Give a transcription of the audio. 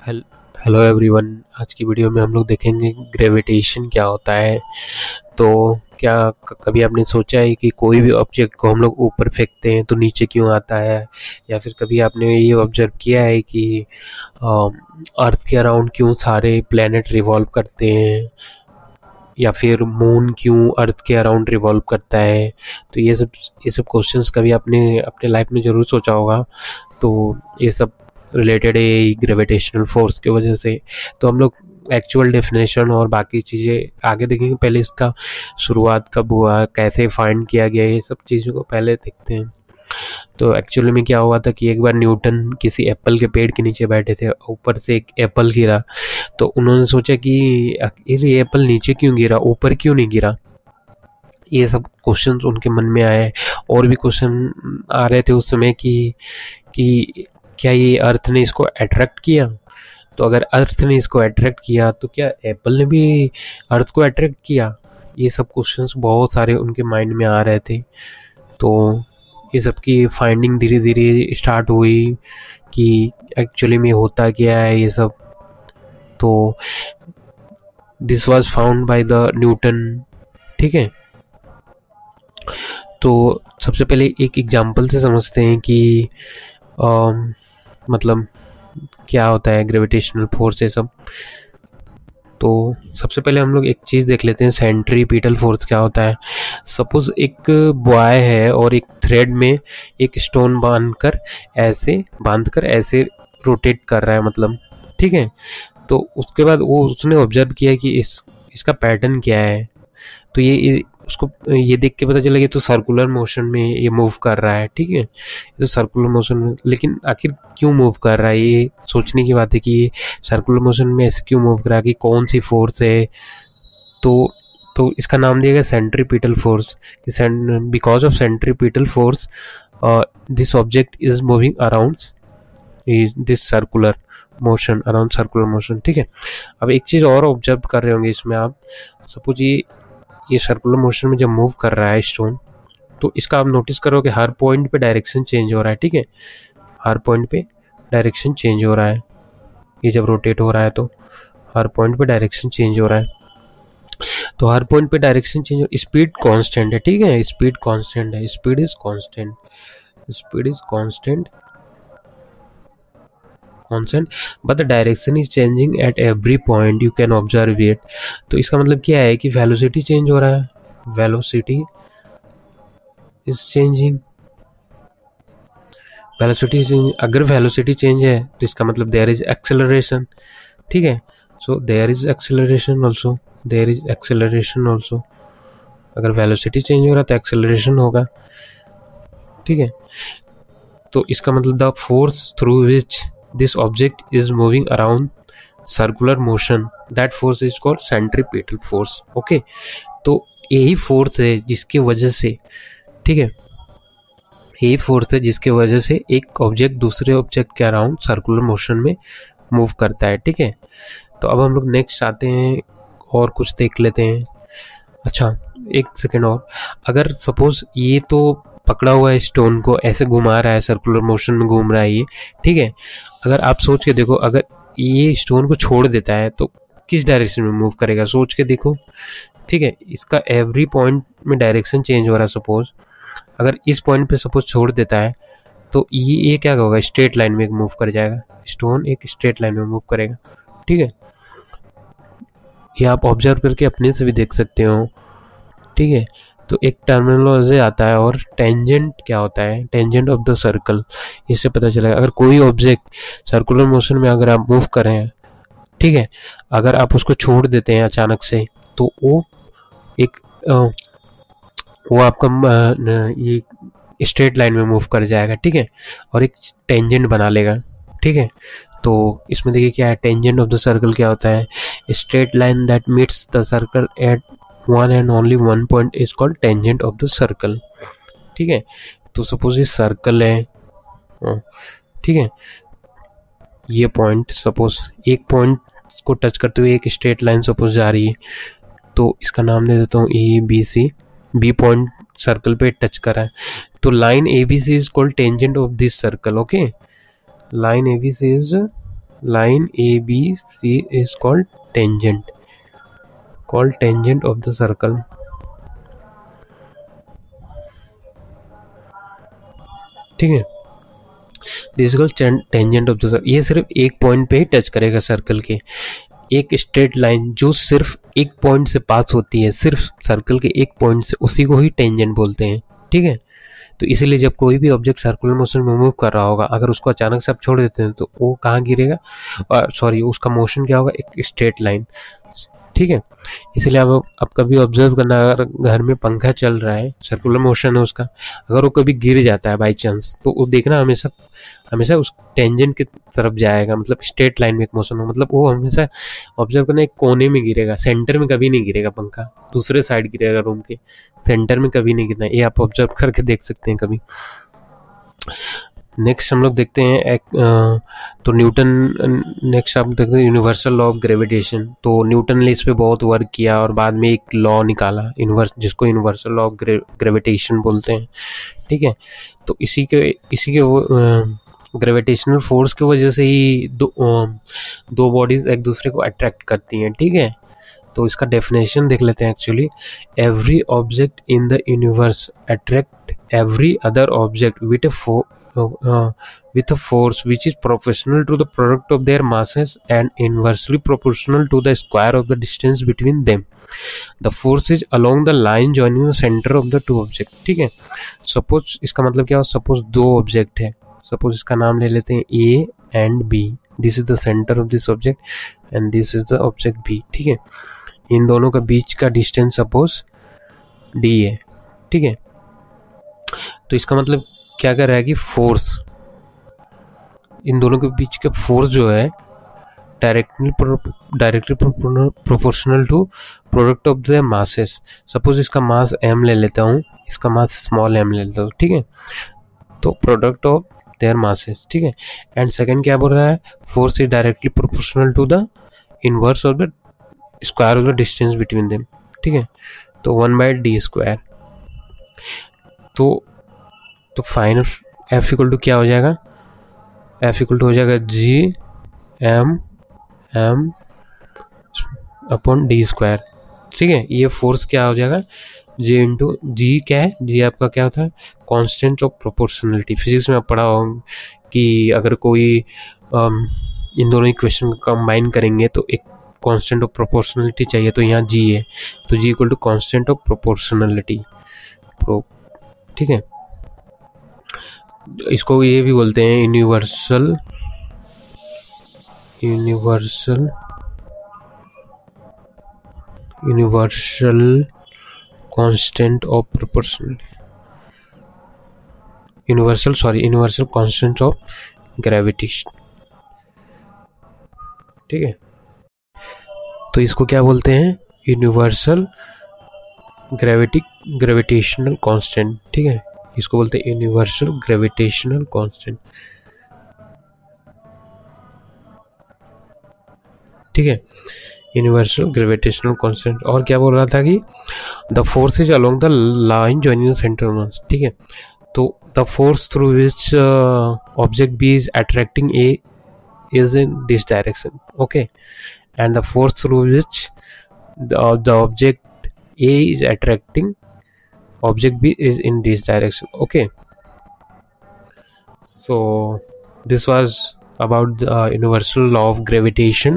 Hello hello everyone. आज की video में हम लोग देखेंगे ग्रेविटेशन क्या होता है। तो क्या कभी आपने सोचा है कि कोई भी ऑब्जेक्ट को हम लोग ऊपर फेंकते हैं तो नीचे क्यों आता है, या फिर कभी आपने ये ऑब्जर्व किया है कि अर्थ के अराउंड क्यों सारे प्लैनेट रिवॉल्व करते हैं, या फिर मून क्यों अर्थ के अराउंड रिवॉल्व करता है। तो ये सब क्वेश्चंस कभी आपने अपने लाइफ में ज़रूर सोचा होगा। तो ये सब रिलेटेड है ग्रेविटेशनल फोर्स की वजह से। तो हम लोग एक्चुअल डेफिनेशन और बाकी चीज़ें आगे देखेंगे, पहले इसका शुरुआत कब हुआ, कैसे फाइंड किया गया, ये सब चीज़ों को पहले देखते हैं। तो एक्चुअली में क्या हुआ था कि एक बार न्यूटन किसी एप्पल के पेड़ के नीचे बैठे थे, ऊपर से एक एप्पल गिरा। तो उन्होंने सोचा कि ये एप्पल नीचे क्यों गिरा, ऊपर क्यों नहीं गिरा। ये सब क्वेश्चंस उनके मन में आए। और भी क्वेश्चन आ रहे थे उस समय कि क्या ये अर्थ ने इसको अट्रैक्ट किया। तो अगर अर्थ ने इसको अट्रैक्ट किया तो क्या एप्पल ने भी अर्थ को अट्रैक्ट किया। ये सब क्वेश्चंस बहुत सारे उनके माइंड में आ रहे थे। तो ये सब की फाइंडिंग धीरे धीरे स्टार्ट हुई कि एक्चुअली में होता क्या है ये सब। तो this was found by the Newton. ठीक है, तो सबसे पहले एक एग्जांपल से समझते हैं कि मतलब क्या होता है ग्रेविटेशनल फोर्स ये सब। तो सबसे पहले हम लोग एक चीज़ देख लेते हैं, सेंट्रीपिटल फोर्स क्या होता है। सपोज एक बॉय है और एक थ्रेड में एक स्टोन बांधकर ऐसे रोटेट कर रहा है, मतलब ठीक है। तो उसके बाद उसने ऑब्जर्व किया कि इसका पैटर्न क्या है। तो उसको ये देख के पता चला कि तो सर्कुलर मोशन में ये मूव कर रहा है। ठीक है, तो सर्कुलर मोशन में, लेकिन आखिर क्यों मूव कर रहा है, ये सोचने की बात है कि ये सर्कुलर मोशन में ऐसे क्यों मूव कर रहा है, कि कौन सी फोर्स है। तो इसका नाम दिया गया centripetal force. Because of centripetal force this object is moving around this circular motion, around circular motion. ठीक है, अब एक चीज़ और ऑब्जर्व कर रहे होंगे इसमें आप। सपोज ये सर्कुलर मोशन में जब मूव कर रहा है स्टोन, तो इसका आप नोटिस करो कि हर पॉइंट पे डायरेक्शन चेंज हो रहा है। ठीक है, हर पॉइंट पे डायरेक्शन चेंज हो रहा है। ये जब रोटेट हो रहा है तो हर पॉइंट पे डायरेक्शन चेंज हो रहा है। तो हर पॉइंट पे डायरेक्शन चेंज हो, स्पीड कांस्टेंट है। ठीक है, स्पीड कांस्टेंट है, speed is constant, speed is constant constant but the direction is changing at every point you can observe it। तो इसका मतलब क्या है कि वेलोसिटी चेंज हो रहा है, velocity is changing, velocity change. अगर वेलोसिटी चेंज है तो इसका मतलब देयर इज एक्सेलरेशन। ठीक है, so there is acceleration also, there is acceleration also. अगर वेलोसिटी चेंज हो रहा है तो एक्सेलरेशन होगा। ठीक है, तो इसका मतलब the force through which this object is moving around circular motion, that force is called centripetal force। okay, तो यही फोर्स है जिसके वजह से, ठीक है, यही फोर्स है जिसके वजह से एक ऑब्जेक्ट दूसरे ऑब्जेक्ट के अराउंड सर्कुलर मोशन में मूव करता है। ठीक है, तो अब हम लोग नेक्स्ट आते हैं और कुछ देख लेते हैं। अच्छा, एक सेकेंड और। अगर सपोज ये तो पकड़ा हुआ है स्टोन को, ऐसे घुमा रहा है, सर्कुलर मोशन में घूम रहा है ये। ठीक है, अगर आप सोच के देखो, अगर ये स्टोन को छोड़ देता है तो किस डायरेक्शन में मूव करेगा, सोच के देखो। ठीक है, इसका एवरी पॉइंट में डायरेक्शन चेंज हो रहा है। सपोज अगर इस पॉइंट पे सपोज छोड़ देता है तो ये क्या होगा, स्ट्रेट लाइन में मूव कर जाएगा, स्टोन एक स्ट्रेट लाइन में मूव करेगा। ठीक है, ये आप ऑब्जर्व करके अपने से भी देख सकते हो। ठीक है, तो एक टर्मिनोलॉजी आता है, और टेंजेंट क्या होता है, टेंजेंट ऑफ द सर्कल। इससे पता चलेगा अगर कोई ऑब्जेक्ट सर्कुलर मोशन में अगर आप मूव कर रहे हैं, ठीक है, अगर आप उसको छोड़ देते हैं अचानक से, तो वो आपका ये स्ट्रेट लाइन में मूव कर जाएगा। ठीक है, और एक टेंजेंट बना लेगा। ठीक है, तो इसमें देखिए क्या है, टेंजेंट ऑफ द सर्कल क्या होता है, straight line that meets the circle eight one and only one point is called tangent of the circle। ठीक है, तो सपोज ये सर्कल है, ठीक है, ये पॉइंट सपोज एक पॉइंट को टच करते हुए एक स्ट्रेट लाइन सपोज जा रही है, तो इसका नाम दे देता हूँ A B C. B point circle पे टच करा है, तो line A B C is called tangent of this circle. Okay, line A B C is line ABC is called tangent of the circle. ठीक है, this is called tangent of the circle. ये सिर्फ एक point पे ही touch करेगा circle के. एक straight line जो सिर्फ एक पॉइंट से पास होती है, सिर्फ सर्कल के एक पॉइंट से, उसी को ही टेंजेंट बोलते हैं. ठीक है, तो इसीलिए जब कोई भी ऑब्जेक्ट सर्कुलर मोशन में मूव कर रहा होगा, अगर उसको अचानक से आप छोड़ देते हैं तो वो कहाँ गिरेगा, और सॉरी उसका मोशन क्या होगा, एक स्ट्रेट लाइन. ठीक है, इसलिए आप कभी ऑब्जर्व करना, अगर घर में पंखा चल रहा है, सर्कुलर मोशन है उसका, अगर वो कभी गिर जाता है बाई चांस, तो वो देखना हमेशा हमेशा उस टेंजेंट की तरफ जाएगा, मतलब स्ट्रेट लाइन में एक मोशन हो, मतलब वो हमेशा ऑब्जर्व करना एक कोने में गिरेगा, सेंटर में कभी नहीं गिरेगा पंखा, दूसरे साइड गिरेगा रूम के, सेंटर में कभी नहीं गिरना. ये आप ऑब्जर्व करके देख सकते हैं कभी. नेक्स्ट हम लोग देखते हैं तो न्यूटन. नेक्स्ट आप देखते हैं यूनिवर्सल लॉ ऑफ ग्रेविटेशन. तो न्यूटन ने इस पे बहुत वर्क किया और बाद में एक लॉ निकाला जिसको यूनिवर्सल लॉ ऑफ ग्रेविटेशन बोलते हैं. ठीक है, तो इसी के वो ग्रेविटेशनल फोर्स की वजह से ही दो बॉडीज एक दूसरे को अट्रैक्ट करती हैं. ठीक है, तो इसका डेफिनेशन देख लेते हैं. Actually every object in the universe attract every other object with a force which is proportional to the product of their masses and inversely proportional to the square of the distance between them. The force is along the line joining the center of the two objects. ठीक है, suppose इसका मतलब क्या हो, suppose दो object है, suppose इसका नाम ले लेते हैं A and B. This is the centre of this object and this is the object B. ठीक है, इन दोनों का बीच का डिस्टेंस सपोज D है. ठीक है, तो इसका मतलब क्या कर रहा है कि फोर्स, इन दोनों के बीच का फोर्स जो है directly proportional to product of the masses. Suppose इसका मास m ले लेता हूँ, इसका मास स्मॉल m ले लेता हूँ. ठीक है, तो प्रोडक्ट ऑफ देयर मासेस. ठीक है, एंड सेकंड क्या बोल रहा है, force is directly proportional to the inverse of the square of the distance between them. ठीक है, तो 1/d². तो फाइनल F इक्वल टू क्या हो जाएगा, F इक्वल टू हो जाएगा G(m)/d². ठीक है, ये फोर्स क्या हो जाएगा, G इंटू G. क्या है, G आपका क्या होता है, कांस्टेंट ऑफ प्रोपोर्शनलिटी. फिजिक्स में आप पढ़ा होगा कि अगर कोई इन दोनों इक्वेशन को कंबाइन करेंगे तो एक कांस्टेंट ऑफ प्रोपोर्शनलिटी चाहिए, तो यहाँ G है, तो G equal to constant of proportionality. ठीक है, इसको ये भी बोलते हैं universal constant of proportionality, universal constant of gravitation. ठीक है, तो इसको क्या बोलते हैं, यूनिवर्सल ग्रेविटेशनल कांस्टेंट. ठीक है, इसको बोलते हैं यूनिवर्सल ग्रेविटेशनल कांस्टेंट. ठीक है, यूनिवर्सल ग्रेविटेशनल कांस्टेंट. और क्या बोल रहा था कि the force is along the line joining the centre of mass. ठीक है, तो the force through which object B is attracting A is in this direction. Okay, and the force through which the object A is attracting object B is in this direction. Okay, so this was about the universal law of gravitation.